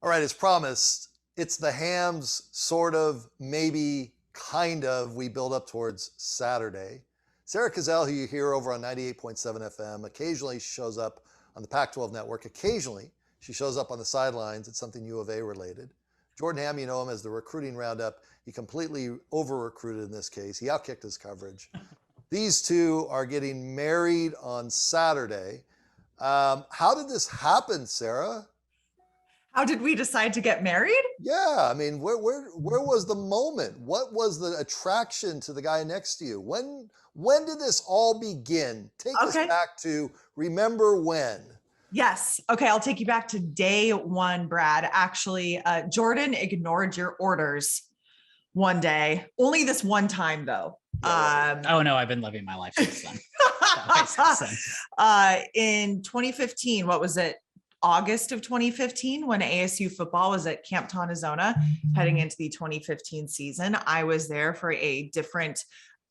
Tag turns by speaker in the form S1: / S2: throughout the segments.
S1: All right, as promised, it's the Hams sort of, maybe, kind of, we build up towards Saturday. Sarah Kezele, who you hear over on 98.7 FM, occasionally shows up on the Pac-12 network. Occasionally, she shows up on the sidelines. It's something U of A related. Jordan Hamm, you know him as the recruiting roundup. He completely over-recruited in this case. He outkicked his coverage. These two are getting married on Saturday. How did this happen, Sarah?
S2: How did we decide to get married?
S1: Yeah, I mean, where was the moment? What was the attraction to the guy next to you? When did this all begin? Take us back to remember when.
S2: Yes. Okay, I'll take you back to day one, Brad. Actually, Jordan ignored your orders one day. Only this one time, though.
S3: Oh no, I've been living my life since then.
S2: In 2015, what was it? August of 2015, when ASU football was at Camp Tonazona, heading into the 2015 season, I was there for a different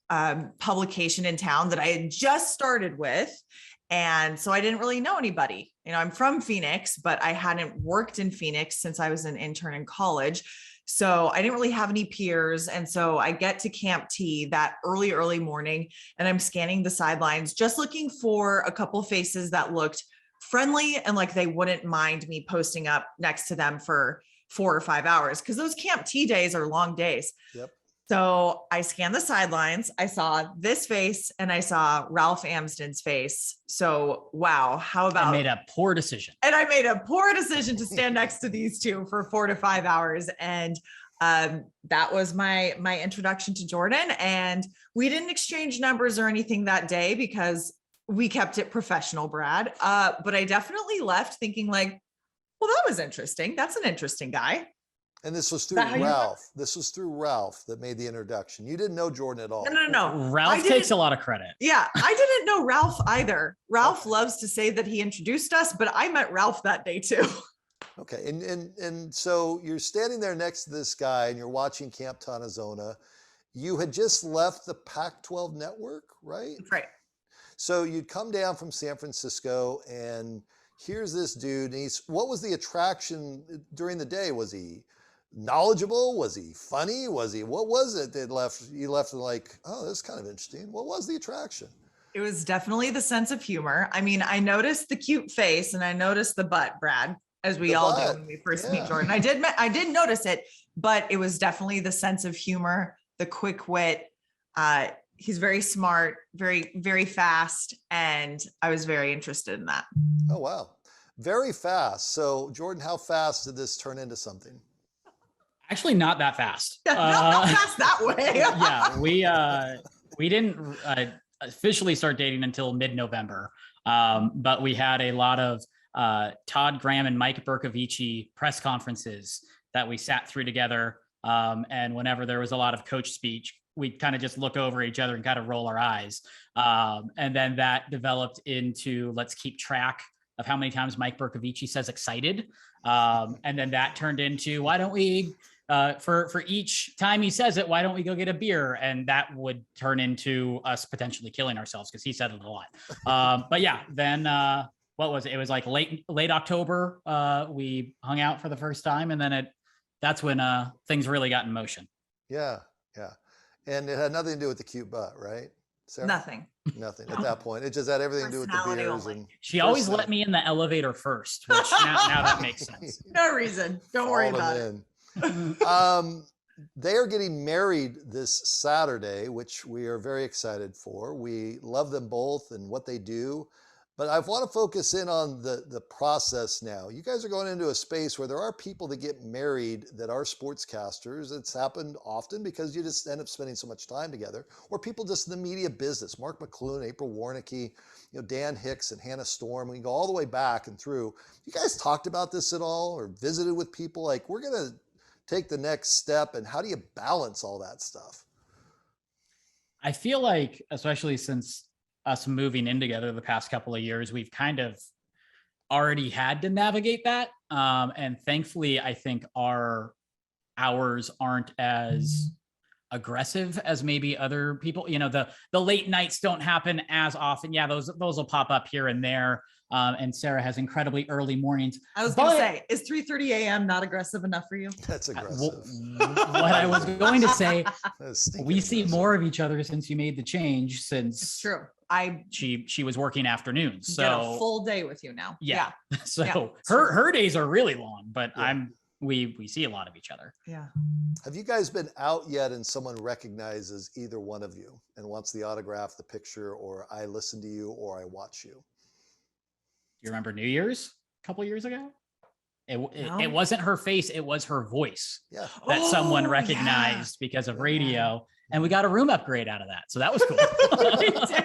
S2: publication in town that I had just started with. And so I didn't really know anybody. You know, I'm from Phoenix, but I hadn't worked in Phoenix since I was an intern in college. So I didn't really have any peers. And so I get to Camp T that early morning, and I'm scanning the sidelines, just looking for a couple faces that looked friendly and like they wouldn't mind me posting up next to them for 4 or 5 hours, because those Camp T days are long days.
S1: Yep.
S2: So I scanned the sidelines. I saw this face and I saw Ralph Amsden's face. So, wow. How about—
S3: I made a poor decision.
S2: And I made a poor decision to stand next to these two for 4 to 5 hours. And that was my introduction to Jordan. And we didn't exchange numbers or anything that day because we kept it professional, Brad. But I definitely left thinking like, well, that was interesting. That's an interesting guy.
S1: And this was through Ralph. This was through Ralph that made the introduction. You didn't know Jordan at all.
S2: No.
S3: Ralph takes a lot of credit.
S2: Yeah, I didn't know Ralph either. Ralph loves to say that he introduced us, but I met Ralph that day too.
S1: Okay, and so you're standing there next to this guy and you're watching Camp Tonazona. You had just left the Pac-12 network, right?
S2: Right.
S1: So you'd come down from San Francisco and here's this dude. And what was the attraction during the day? Was he knowledgeable? Was he funny? What was it that you left like, oh, this is kind of interesting. What was the attraction?
S2: It was definitely the sense of humor. I mean, I noticed the cute face and I noticed the butt, Brad, as we all do when we first meet Jordan. I did notice it, but it was definitely the sense of humor, the quick wit. He's very smart, very, very fast. And I was very interested in that.
S1: Oh, wow. Very fast. So Jordan, how fast did this turn into something?
S3: Actually, not that fast.
S2: Not fast that way.
S3: Yeah, we didn't officially start dating until mid-November, but we had a lot of Todd Graham and Mike Bercovici press conferences that we sat through together. And whenever there was a lot of coach speech, we'd kind of just look over each other and kind of roll our eyes. And then that developed into, let's keep track of how many times Mike Bercovici says excited. And then that turned into, why don't we, for each time he says it, why don't we go get a beer? And that would turn into us potentially killing ourselves because he said it a lot. But yeah, then what was it? It was like late October. We hung out for the first time, and then that's when things really got in motion.
S1: Yeah. And it had nothing to do with the cute butt, right, Sarah?
S2: Nothing
S1: at that point. It just had everything to do with the beers. And
S3: she always let me in the elevator first, which now that makes sense.
S2: No reason. Don't worry about it.
S1: They are getting married this Saturday, which we are very excited for. We love them both and what they do. But I want to focus in on the process now. You guys are going into a space where there are people that get married that are sportscasters. It's happened often because you just end up spending so much time together. Or people just in the media business. Mark McClune, April Warnicki, Dan Hicks and Hannah Storm. We can go all the way back and through. You guys talked about this at all or visited with people? Like, we're going to take the next step, and how do you balance all that stuff?
S3: I feel like, especially since us moving in together the past couple of years, we've kind of already had to navigate that. And thankfully, I think ours aren't as aggressive as maybe other people. The late nights don't happen as often. Yeah, those will pop up here and there. And Sarah has incredibly early mornings.
S2: I was going to say, is 3:30 a.m. not aggressive enough for you?
S1: That's aggressive.
S3: What I was going to say, we see
S1: aggressive.
S3: more of each other since you made the change. Since
S2: It's true.
S3: She was working afternoons, so
S2: get a full day with you now.
S3: yeah. So
S2: Yeah,
S3: her days are really long, but
S1: Yeah.
S3: we see a lot of each other.
S2: Yeah.
S1: Have you guys been out yet and someone recognizes either one of you and wants the autograph, the picture, or I listen to you or I watch you?
S3: You remember New Year's a couple years ago? It
S2: No.
S3: wasn't her face, it was her voice
S1: Yeah.
S3: that someone
S2: Oh,
S3: recognized because of
S1: Yeah.
S3: radio, and we got a room upgrade out of that. So that was cool.
S2: We did.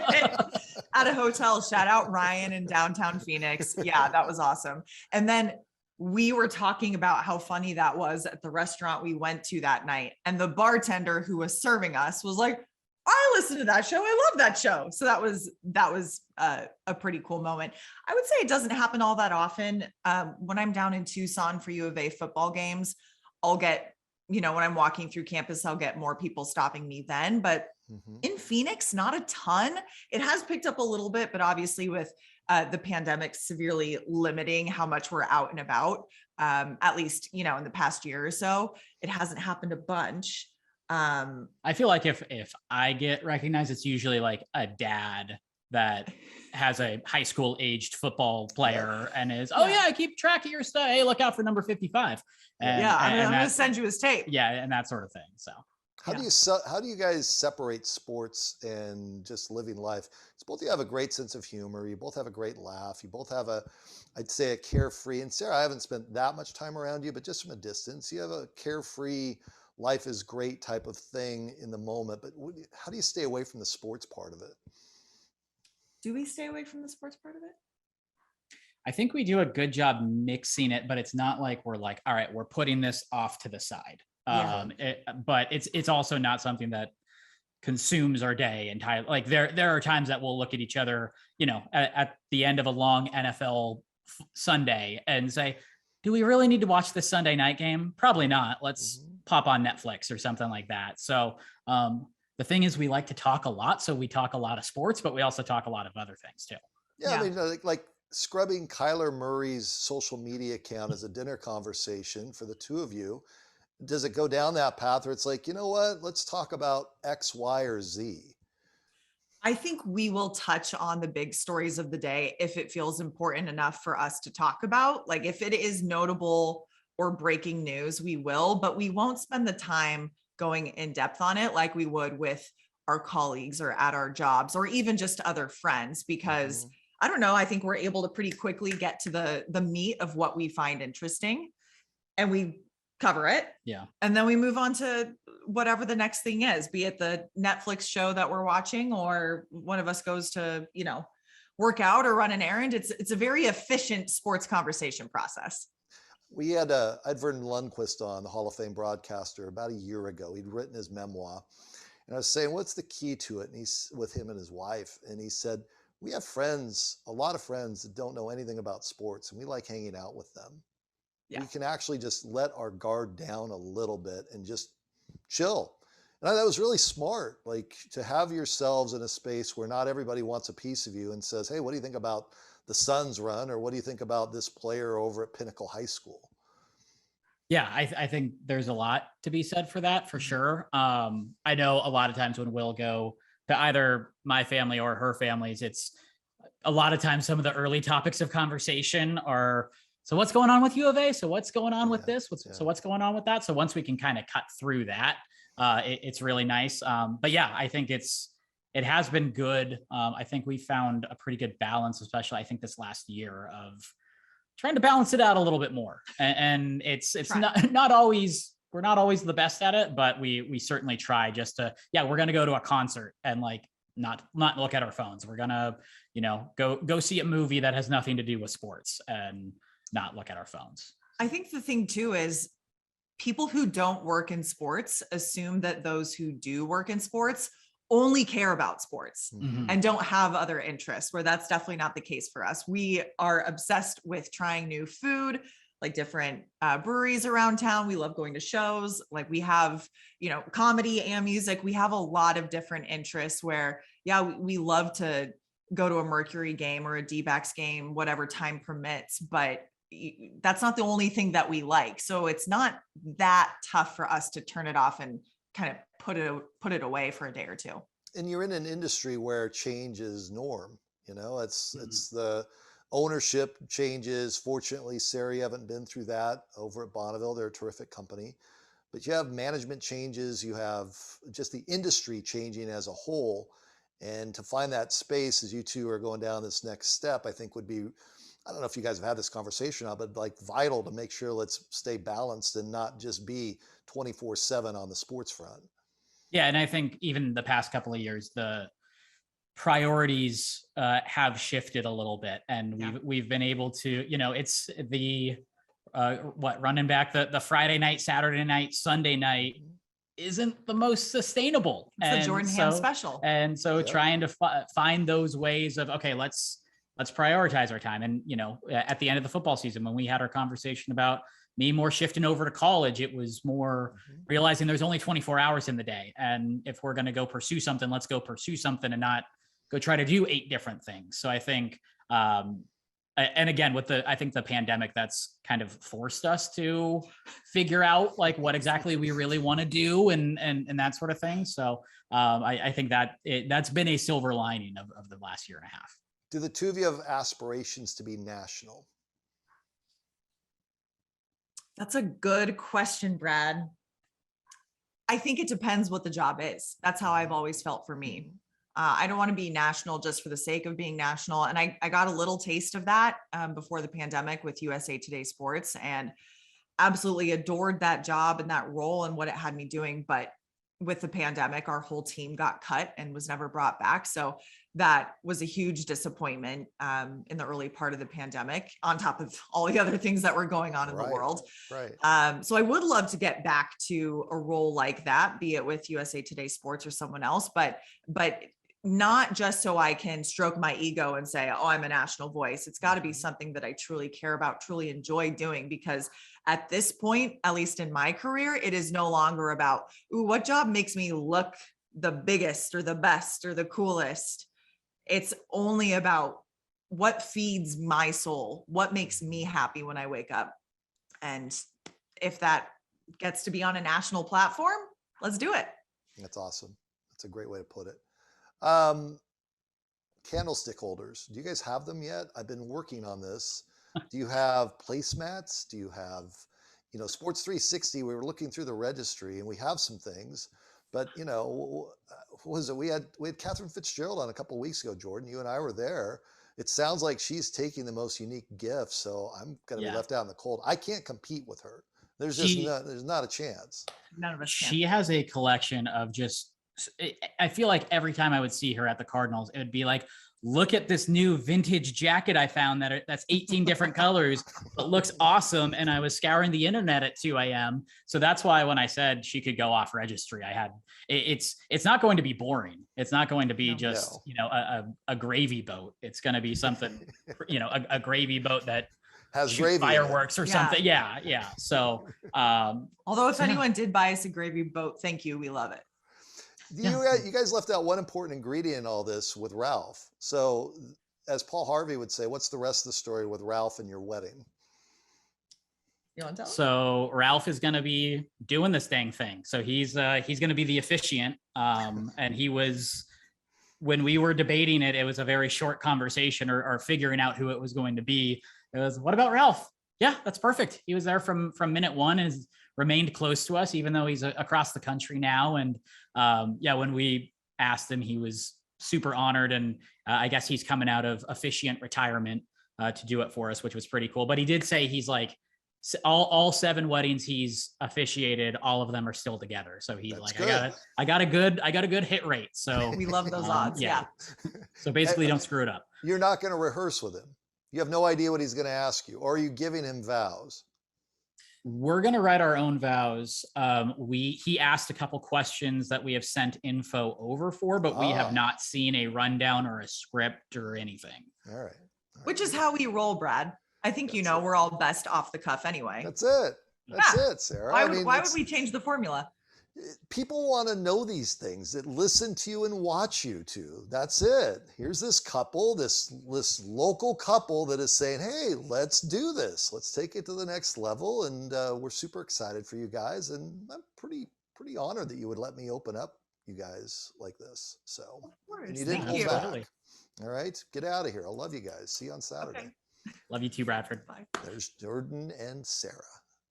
S2: At a hotel. Shout out Ryan in downtown Phoenix. Yeah, that was awesome. And then we were talking about how funny that was at the restaurant we went to that night. And the bartender who was serving us was like, I listened to that show. I love that show. So that was a pretty cool moment. I would say it doesn't happen all that often. When I'm down in Tucson for U of A football games, I'll get, when I'm walking through campus, I'll get more people stopping me then. But in Phoenix, not a ton. It has picked up a little bit, but obviously with the pandemic severely limiting how much we're out and about, at least, in the past year or so, it hasn't happened a bunch.
S3: I feel like if I get recognized, it's usually like a dad that has a high school aged football player and is, I keep track of your stuff. Hey, look out for number 55. And,
S2: I'm going to send you his tape.
S3: Yeah. And that sort of thing. So
S1: how do you guys separate sports and just living life? It's both, you have a great sense of humor. You both have a great laugh. You both have I'd say a carefree, and Sarah, I haven't spent that much time around you, but just from a distance, you have a carefree, life is great type of thing in the moment. But how do you stay away from the sports part of it?
S2: Do we stay away from the sports part of it?
S3: I think we do a good job mixing it, but it's not like we're like, all right, we're putting this off to the side. But it's also not something that consumes our day entirely. Like there are times that we'll look at each other, at the end of a long NFL Sunday and say, do we really need to watch this Sunday night game? Probably not. Let's pop on Netflix or something like that. So the thing is, we like to talk a lot. So we talk a lot of sports, but we also talk a lot of other things too.
S1: Yeah. I mean, like scrubbing Kyler Murray's social media account as a dinner conversation for the two of you. Does it go down that path where it's like, you know what, let's talk about X, Y, or Z?
S2: I think we will touch on the big stories of the day if it feels important enough for us to talk about. Like if it is notable or breaking news, we will, but we won't spend the time going in depth on it like we would with our colleagues or at our jobs or even just other friends, because I don't know, I think we're able to pretty quickly get to the meat of what we find interesting and we cover it.
S3: Yeah.
S2: And then we move on to whatever the next thing is, be it the Netflix show that we're watching or one of us goes to, work out or run an errand. It's a very efficient sports conversation process.
S1: We had I'd Vernon Lundquist on, the Hall of Fame broadcaster, about a year ago. He'd written his memoir. And I was saying, what's the key to it? And he's with him and his wife. And he said, we have friends, a lot of friends that don't know anything about sports, and we like hanging out with them. Yeah. We can actually just let our guard down a little bit and just chill. And that was really smart, like to have yourselves in a space where not everybody wants a piece of you and says, hey, what do you think about the Suns run? Or what do you think about this player over at Pinnacle High School?
S3: Yeah, I think there's a lot to be said for that, for sure. I know a lot of times when we'll go to either my family or her families, it's a lot of times some of the early topics of conversation are, so what's going on with U of A? So what's going on with this? So what's going on with that? So once we can kind of cut through that, it's really nice. But yeah, I think it has been good. I think we found a pretty good balance, especially I think this last year, of trying to balance it out a little bit more. And it's not always, we're not always the best at it, but we certainly try just to, we're going to go to a concert and like not look at our phones. We're going to, go see a movie that has nothing to do with sports and not look at our phones.
S2: I think the thing too is people who don't work in sports assume that those who do work in sports only care about sports and don't have other interests, where that's definitely not the case for us. We are obsessed with trying new food, like different breweries around town. We love going to shows. Like we have, comedy and music. We have a lot of different interests where, we love to go to a Mercury game or a D-backs game, whatever time permits, but that's not the only thing that we like. So it's not that tough for us to turn it off and kind of put it away for a day or two.
S1: And you're in an industry where change is norm. It's
S3: Mhm.
S1: it's the ownership changes. Fortunately, Sarah, you haven't been through that over at Bonneville. They're a terrific company. But you have management changes, you have just the industry changing as a whole. And to find that space as you two are going down this next step, I think would be, I don't know if you guys have had this conversation now, but like vital to make sure let's stay balanced and not just be 24/7 on the sports front.
S3: Yeah, and I think even the past couple of years, the priorities have shifted a little bit, and we've been able to, it's the running back the Friday night, Saturday night, Sunday night isn't the most sustainable.
S2: It's the Jordan Hamm special.
S3: And so
S1: Yep.
S3: trying to find those ways of, okay, let's prioritize our time. And, at the end of the football season, when we had our conversation about me more shifting over to college, it was more realizing there's only 24 hours in the day. And if we're going to go pursue something, let's go pursue something and not go try to do 8 different things. So I think, and again, I think the pandemic, that's kind of forced us to figure out like what exactly we really want to do and that sort of thing. So I think that's been a silver lining of the last year and a half.
S1: Do the two of you have aspirations to be national?
S2: That's a good question, Brad. I think it depends what the job is. That's how I've always felt for me. I don't want to be national just for the sake of being national. And I got a little taste of that before the pandemic with USA Today Sports, and absolutely adored that job and that role and what it had me doing. But with the pandemic, our whole team got cut and was never brought back. So that was a huge disappointment in the early part of the pandemic, on top of all the other things that were going on in the world.
S1: Right.
S2: So I would love to get back to a role like that, be it with USA Today Sports or someone else, but not just so I can stroke my ego and say, oh, I'm a national voice. It's got to be something that I truly care about, truly enjoy doing, because at this point, at least in my career, it is no longer about, ooh, what job makes me look the biggest or the best or the coolest. It's only about what feeds my soul, what makes me happy when I wake up. And if that gets to be on a national platform, let's do it.
S1: That's awesome. That's a great way to put it. Candlestick holders, do you guys have them yet? I've been working on this. Do you have placemats? Do you have, Sports 360? We were looking through the registry and we have some things, but what was it? We had Catherine Fitzgerald on a couple of weeks ago, Jordan. You and I were there. It sounds like she's taking the most unique gift, so I'm going to be left out in the cold. I can't compete with her. There's not a chance.
S2: None of us can.
S3: She has a collection of I feel like every time I would see her at the Cardinals, it would be like, look at this new vintage jacket I found that's 18 different colors, but looks awesome. And I was scouring the internet at 2 a.m. So that's why when I said she could go off registry, it's not going to be boring. It's not going to be a gravy boat. It's going to be something, a gravy boat that
S1: has gravy
S3: fireworks or something. Yeah. So,
S2: although if anyone did buy us a gravy boat, thank you. We love it.
S1: You guys left out one important ingredient in all this with Ralph. So as Paul Harvey would say, what's the rest of the story with Ralph and your wedding?
S2: You want to tell?
S3: So Ralph is going to be doing this dang thing. So he's going to be the officiant. And he was, when we were debating it, it was a very short conversation or figuring out who it was going to be. It was, what about Ralph? Yeah, that's perfect. He was there from minute one and has remained close to us, even though he's across the country now. And when we asked him, he was super honored. And I guess he's coming out of officiant retirement to do it for us, which was pretty cool. But he did say he's like, all 7 weddings he's officiated, all of them are still together. So he's
S1: That's
S3: like,
S1: good.
S3: I got a good hit rate. So
S2: we love those odds. Yeah.
S3: So basically don't screw it up.
S1: You're not going to rehearse with him. You have no idea what he's going to ask you, or are you giving him vows?
S3: We're going to write our own vows. He asked a couple questions that we have sent info over for, but we have not seen a rundown or a script or anything.
S1: All right.
S2: Which is how we roll, Brad. I think we're all best off the cuff anyway.
S1: That's it. That's it, Sarah.
S2: Why would we change the formula?
S1: People want to know these things, that listen to you and watch you too. That's it. Here's this couple, this local couple that is saying, hey, let's do this. Let's take it to the next level. And we're super excited for you guys. And I'm pretty honored that you would let me open up you guys like this. So,
S2: Of course.
S1: and you didn't
S2: Thank
S1: hold
S2: you.
S1: back.
S3: Absolutely.
S1: All right, get out of here. I love you guys. See you on Saturday.
S2: Okay.
S3: Love you too, Bradford.
S2: Bye.
S1: There's Jordan and Sarah,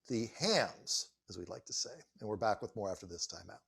S1: the Hamms, as we'd like to say. And we're back with more after this time out.